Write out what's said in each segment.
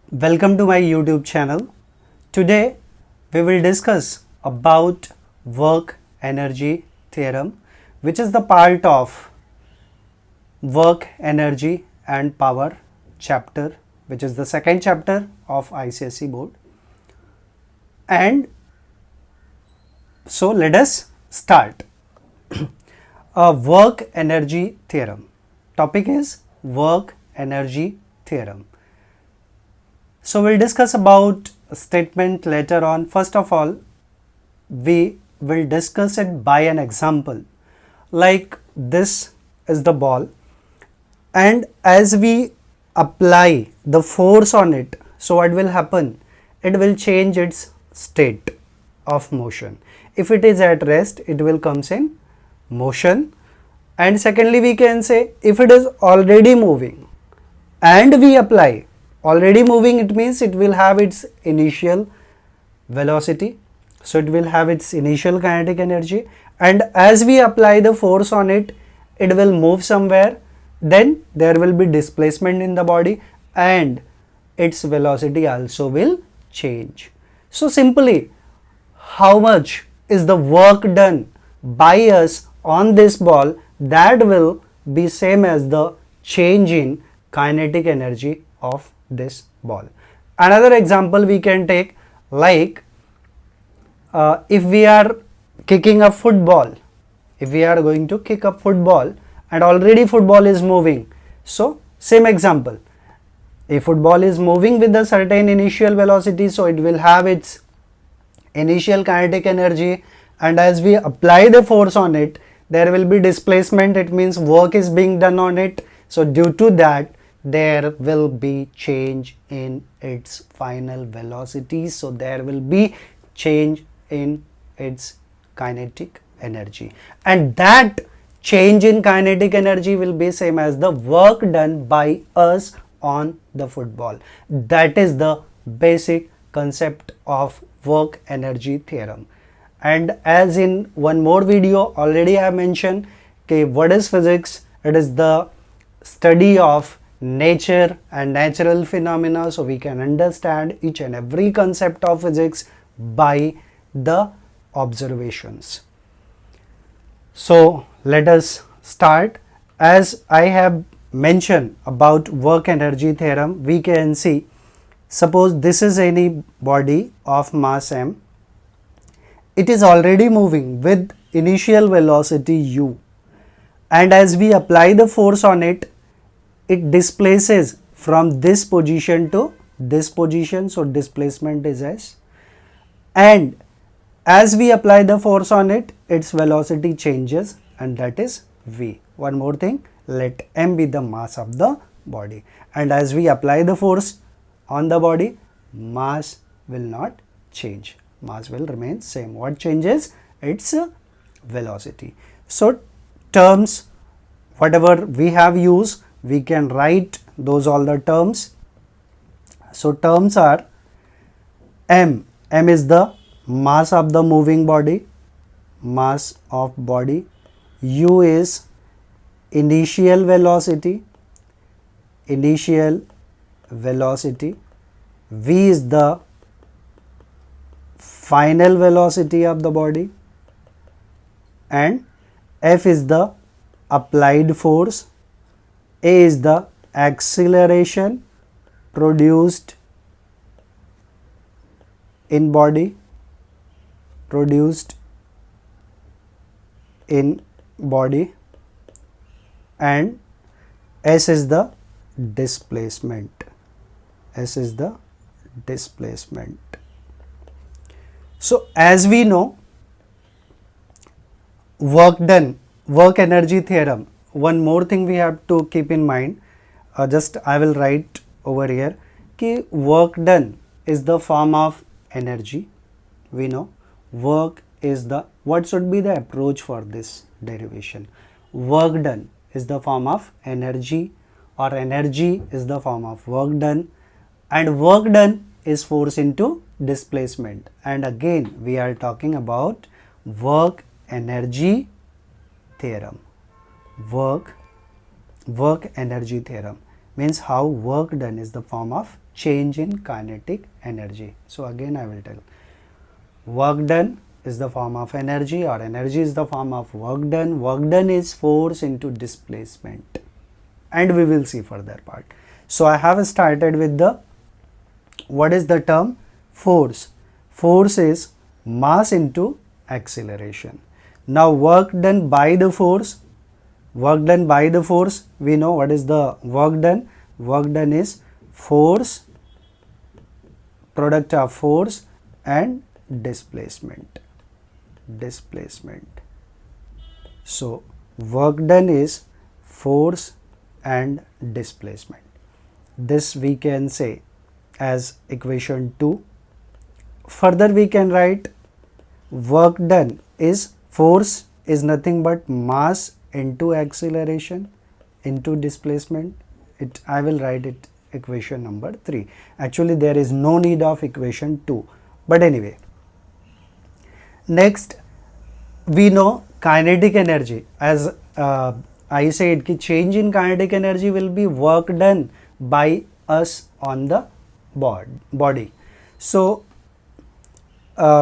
Welcome to my YouTube channel. Today we will discuss about work energy theorem, which is the part of work energy and power chapter, which is the second chapter of ICSE board. And so let us start. Work energy theorem. Topic is work energy theorem. So we'll discuss about statement later on. First of all, we will discuss it by an example. Like this is the ball, and as we apply the force on it, so what will happen? It will change its state of motion. If it is at rest, it will comes in motion. And secondly, we can say if it is already moving and we apply, already moving, it means it will have its initial velocity, so it will have its initial kinetic energy, and as we apply the force on it, it will move somewhere, then there will be displacement in the body and its velocity also will change. So simply, how much is the work done by us on this ball, that will be same as the change in kinetic energy of this ball. Another example we can take, like if we are kicking a football, if we are going to kick a football and already football is moving, so same example, a football is moving with a certain initial velocity, so it will have its initial kinetic energy, and as we apply the force on it, there will be displacement, it means work is being done on it, so due to that there will be change in its final velocity, so there will be change in its kinetic energy, and that change in kinetic energy will be same as the work done by us on the football. That is the basic concept of work energy theorem. And as in one more video already I have mentioned, okay, what is physics? It is the study of nature and natural phenomena, so we can understand each and every concept of physics by the observations. So let us start. As I have mentioned about work energy theorem, we can see, suppose this is any body of mass m, it is already moving with initial velocity u, and as we apply the force on it, it displaces from this position to this position, so displacement is s, and as we apply the force on it, its velocity changes, and that is v. One more thing, let m be the mass of the body, and as we apply the force on the body, mass will not change, mass will remain same. What changes? Its velocity. So terms whatever we have used, we can write those all the terms. So terms are m is the mass of the moving body, mass of body, u is initial velocity, v is the final velocity of the body, and f is the applied force, a is the acceleration produced in body, and s is the displacement, So as we know, work done, work energy theorem, one more thing we have to keep in mind, just I will write over here, कि work done is the form of energy. We know work is the, what should be the approach for this derivation? Work done is the form of energy, or energy is the form of work done, and work done is force into displacement, and again we are talking about work energy theorem. Work energy theorem means how work done is the form of change in kinetic energy. So again I will tell, work done is the form of energy, or energy is the form of work done. Work done is force into displacement, and we will see further part. So I have started with the, what is the term? Force. Force is mass into acceleration. Now work done by the force, work done by the force, we know what is the work done. Work done is force, product of force and displacement. So work done is force and displacement. This we can say as equation 2. Further we can write work done is force is nothing but mass into acceleration into displacement. I will write it equation number 3. Actually there is no need of equation 2, but anyway. Next we know kinetic energy. As I said ki change in kinetic energy will be work done by us on the body. So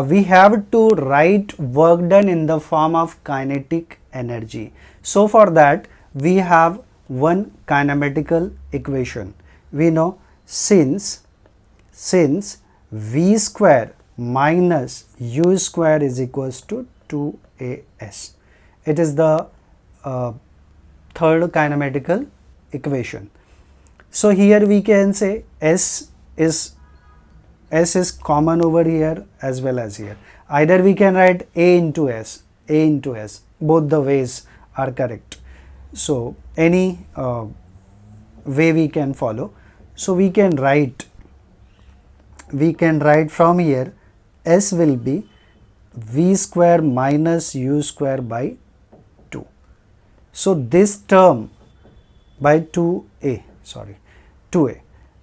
we have to write work done in the form of kinetic energy. So for that we have one kinematical equation. We know since v square minus u square is equals to 2as. It is the third kinematical equation. So here we can say s is common over here as well as here. Either we can write a into s, both the ways are correct. So any way we can follow. So we can write from here s will be v square minus u square by 2. So this term by 2a.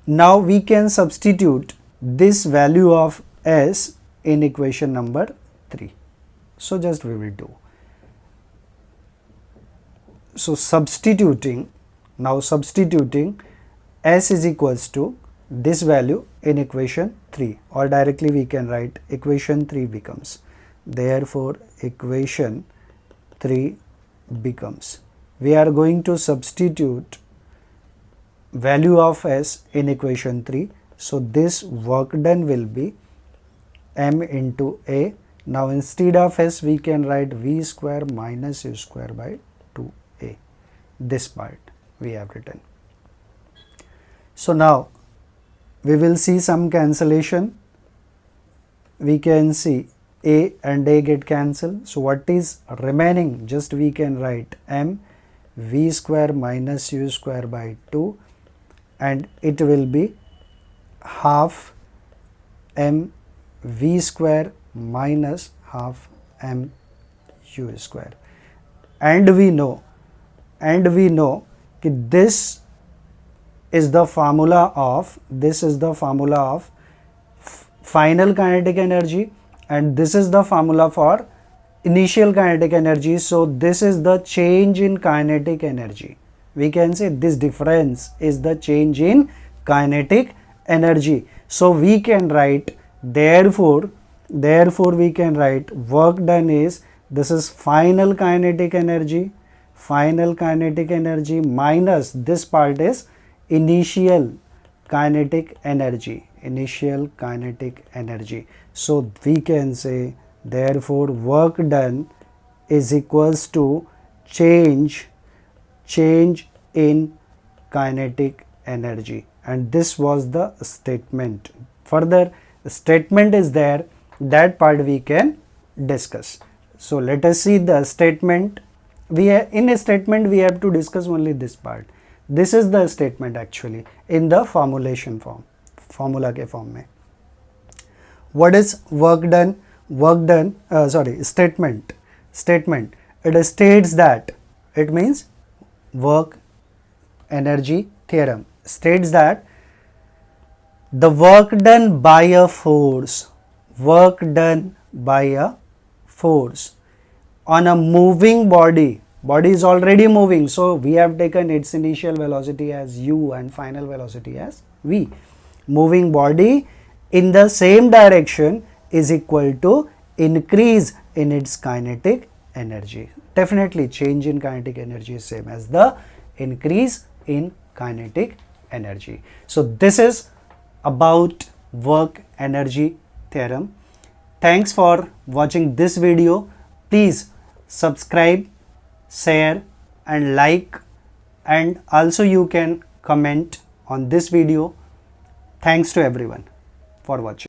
Now we can substitute this value of s in equation number 3. So just we will do. So substituting s is equals to this value in equation 3, or directly we can write equation 3 becomes, therefore equation 3 becomes, we are going to substitute value of s in equation 3. So this work done will be m into a. Now instead of s we can write v square minus u square by 2a. This part we have written. So now we will see some cancellation. We can see a and a get cancelled. So what is remaining? Just we can write m v square minus u square by 2, and it will be half m v square minus half m u square. And we know that this is the formula of final kinetic energy, and this is the formula for initial kinetic energy. So this is the change in kinetic energy. We can say this difference is the change in kinetic energy. So we can write, therefore we can write work done is, this is final kinetic energy minus this part is initial kinetic energy. So we can say therefore work done is equals to change in kinetic energy, and this was the statement. Further statement is there, that part we can discuss. So let us see the statement. In a statement we have to discuss only this part. This is the statement actually in the formulation form, formula के form में. What is work done? Statement. It states that, it means work energy theorem states that the work done by a force on a moving body is already moving, so we have taken its initial velocity as u and final velocity as v. moving body in the same direction is equal to increase in its kinetic energy. Definitely change in kinetic energy is same as the increase in kinetic energy. So this is about work energy theorem. Thanks for watching this video. Please subscribe, share and like, and also you can comment on this video. Thanks to everyone for watching.